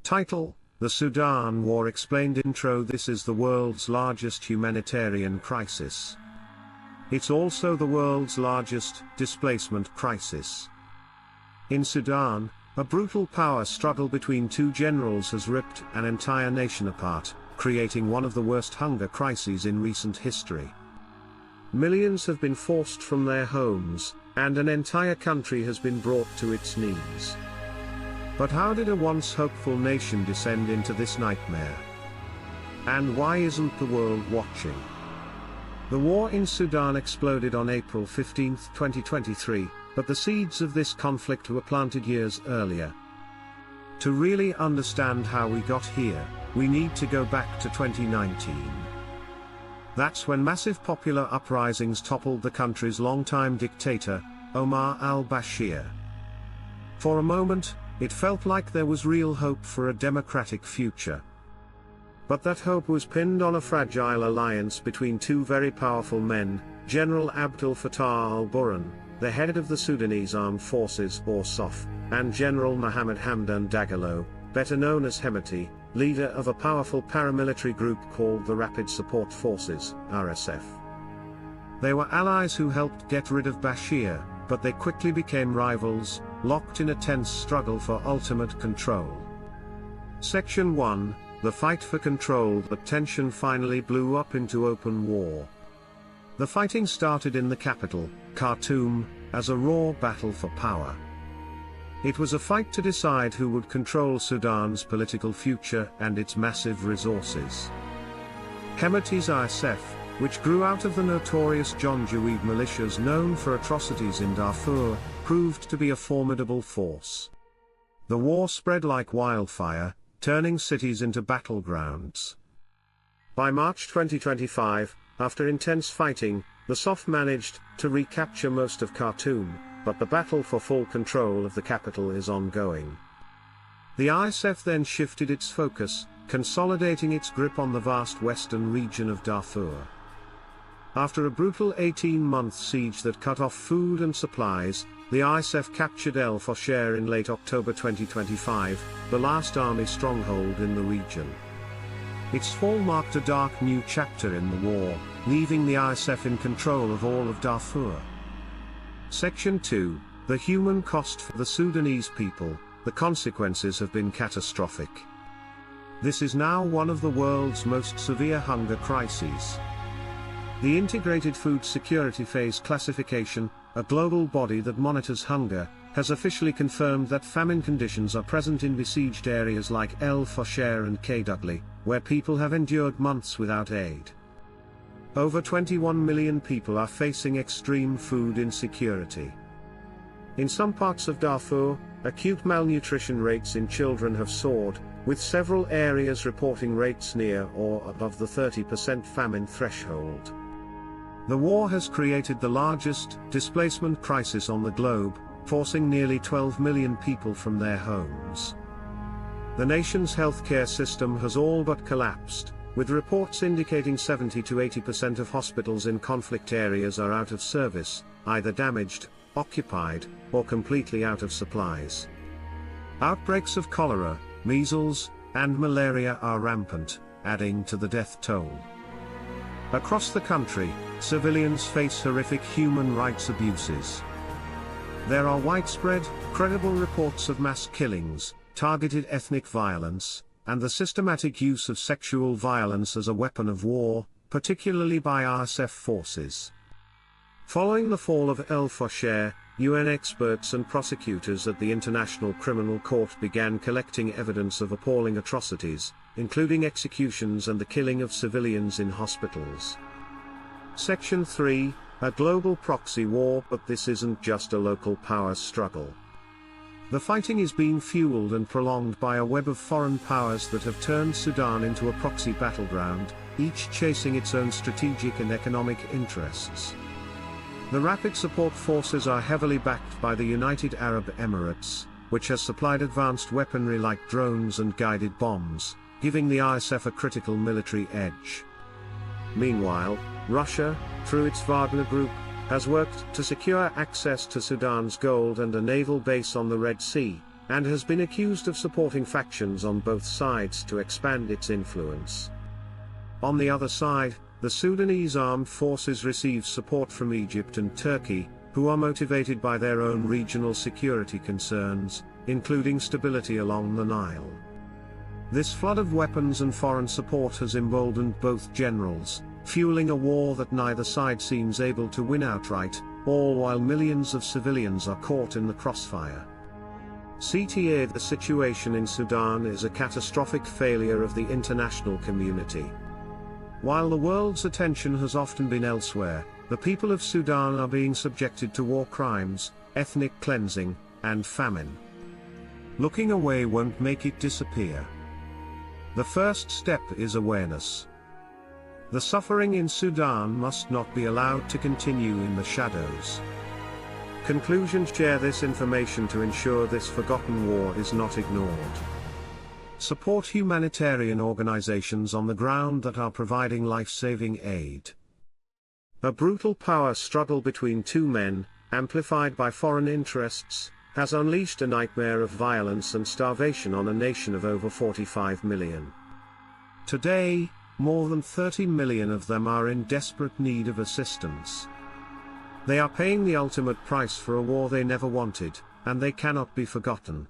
Title: The Sudan War Explained. Intro. This is the world's largest humanitarian crisis. It's also the world's largest displacement crisis. In Sudan, a brutal power struggle between two generals has ripped an entire nation apart, creating one of the worst hunger crises in recent history. Millions have been forced from their homes, and an entire country has been brought to its knees. But how did a once hopeful nation descend into this nightmare? And why isn't the world watching? The war in Sudan exploded on April 15, 2023, but the seeds of this conflict were planted years earlier. To really understand how we got here, we need to go back to 2019. That's when massive popular uprisings toppled the country's longtime dictator, Omar al-Bashir. For a moment, it felt like there was real hope for a democratic future. But that hope was pinned on a fragile alliance between two very powerful men, General Abdel Fattah al-Burhan, the head of the Sudanese Armed Forces or SAF, and General Mohammed Hamdan Dagalo, better known as Hemeti, leader of a powerful paramilitary group called the Rapid Support Forces, RSF. They were allies who helped get rid of Bashir, but they quickly became rivals, locked in a tense struggle for ultimate control. Section 1, The Fight for Control. The tension finally blew up into open war. The fighting started in the capital, Khartoum, as a raw battle for power. It was a fight to decide who would control Sudan's political future and its massive resources. Hemeti's RSF, which grew out of the notorious Janjaweed militias known for atrocities in Darfur, proved to be a formidable force. The war spread like wildfire, turning cities into battlegrounds. By March 2025, after intense fighting, the SAF managed to recapture most of Khartoum, but the battle for full control of the capital is ongoing. The RSF then shifted its focus, consolidating its grip on the vast western region of Darfur. After a brutal 18-month siege that cut off food and supplies, the RSF captured El Fasher in late October 2025, the last army stronghold in the region. Its fall marked a dark new chapter in the war, leaving the RSF in control of all of Darfur. Section 2, The Human Cost for the Sudanese people. The consequences have been catastrophic. This is now one of the world's most severe hunger crises. The Integrated Food Security Phase Classification, a global body that monitors hunger, has officially confirmed that famine conditions are present in besieged areas like El Fasher and Kdugli, where people have endured months without aid. Over 21 million people are facing extreme food insecurity. In some parts of Darfur, acute malnutrition rates in children have soared, with several areas reporting rates near or above the 30% famine threshold. The war has created the largest displacement crisis on the globe, forcing nearly 12 million people from their homes. The nation's healthcare system has all but collapsed, with reports indicating 70 to 80% of hospitals in conflict areas are out of service, either damaged, occupied, or completely out of supplies. Outbreaks of cholera, measles, and malaria are rampant, adding to the death toll. Across the country, civilians face horrific human rights abuses. There are widespread, credible reports of mass killings, targeted ethnic violence, and the systematic use of sexual violence as a weapon of war, particularly by RSF forces. Following the fall of El Fasher, UN experts and prosecutors at the International Criminal Court began collecting evidence of appalling atrocities, including executions and the killing of civilians in hospitals. Section 3, A Global Proxy War. But this isn't just a local power struggle. The fighting is being fueled and prolonged by a web of foreign powers that have turned Sudan into a proxy battleground, each chasing its own strategic and economic interests. The Rapid Support Forces are heavily backed by the United Arab Emirates, which has supplied advanced weaponry like drones and guided bombs, giving the RSF a critical military edge. Meanwhile, Russia, through its Wagner Group, has worked to secure access to Sudan's gold and a naval base on the Red Sea, and has been accused of supporting factions on both sides to expand its influence. On the other side, the Sudanese armed forces receive support from Egypt and Turkey, who are motivated by their own regional security concerns, including stability along the Nile. This flood of weapons and foreign support has emboldened both generals, fueling a war that neither side seems able to win outright, all while millions of civilians are caught in the crossfire. CTA: the situation in Sudan is a catastrophic failure of the international community. While the world's attention has often been elsewhere, the people of Sudan are being subjected to war crimes, ethnic cleansing, and famine. Looking away won't make it disappear. The first step is awareness. The suffering in Sudan must not be allowed to continue in the shadows. Conclusion: share this information to ensure this forgotten war is not ignored. Support humanitarian organizations on the ground that are providing life-saving aid. A brutal power struggle between two men, amplified by foreign interests, has unleashed a nightmare of violence and starvation on a nation of over 45 million. Today, more than 30 million of them are in desperate need of assistance. They are paying the ultimate price for a war they never wanted, and they cannot be forgotten.